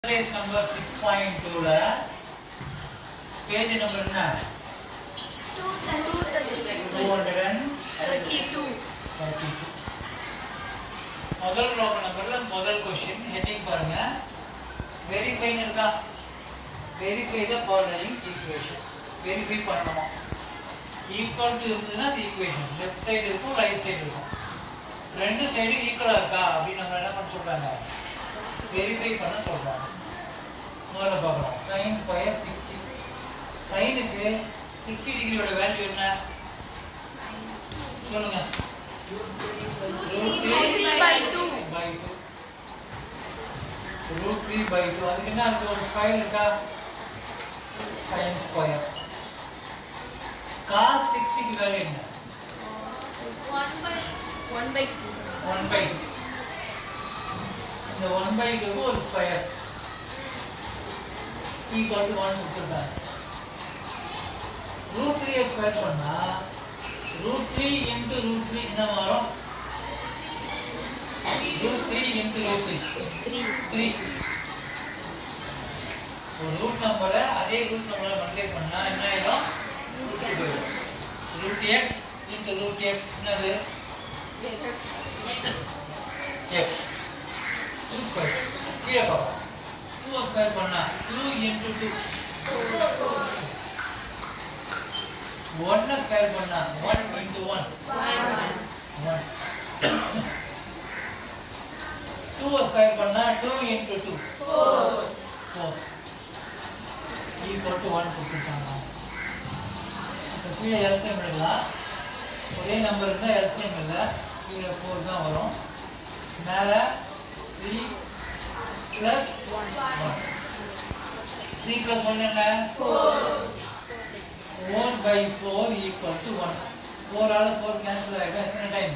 Page number 6.2 ல page number என்ன 232 முதல் ப்ராப்ளம் நம்பர்ல முதல் क्वेश्चन ஹெட்டிங் பாருங்க வெரிஃபை இருக்கா verify the following equation verify பண்ணனுமா ஈக்குவல் டு இருந்ததுனா தி ஈக்குவேஷன் லெஃப்ட் சைடு இருக்கும் ரைட் சைடு இருக்கும் ரெண்டு சைடு ஈக்குவலா இருக்கா அப்படி நம்ம என்ன பண்ண சொல்றாங்க வெரிஃபை பண்ண சொல்றாங்க முதல்ல பார்க்கலாம் sin ஸ்கொயர் 60 சைனுக்கு 60 டிகிரியோட வேல்யூ என்ன சொல்லுங்க √3/2 அதுக்கு என்ன இருக்கு ஒரு ஸ்கொயர் இருக்கா sin ஸ்கொயர் cos 60 க்கு வேல்யூ என்ன 1/2 இந்த 1/2 க்கு ஒரு ஸ்கொயர் equal to 1 கொடுத்திருக்காங்க √3 ஸ்கொயர் பண்ணா √3 into √3 என்ன வரும் √3 into √3 3 ஒரு ரூட் நம்பரை அதே ரூட் நம்பரை மல்டிப்ளை பண்ணா என்ன ஆயிடும் √x into √x என்னது x ஸ்கொயர் கீழே பாப்போம் 2 ஸ்கொயர் பண்ணா 2 into 2 1 ஸ்கொயர் பண்ணா 1 into 1 1 2 ஸ்கொயர் பண்ணா 2 into 2 4 equal to 1 கொடுத்துட்டாங்க இப்போ கீழே எல்சிஎம் எடுக்கலாம் ஒரே நம்பர் இருந்தால் எல்சிஎம் இல்லை கீழே 4 தான் வரும் மேலே 3 plus 1 3 plus 1 என்ன 4/4 equal to 1 4 ஆல 4 cancel ஆயிடும் எத்தனை டைம்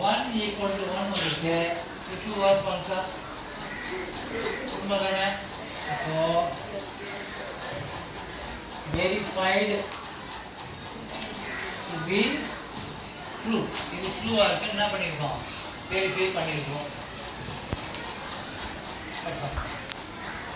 1 equal to 1 வந்துருக்கு 2 was 1 சார் உண்மைதானே அப்போ verified to be true இது true ஆ இருக்கு என்ன பண்ணிருக்கோம் வெரிஃபை பண்ணிருக்கோம்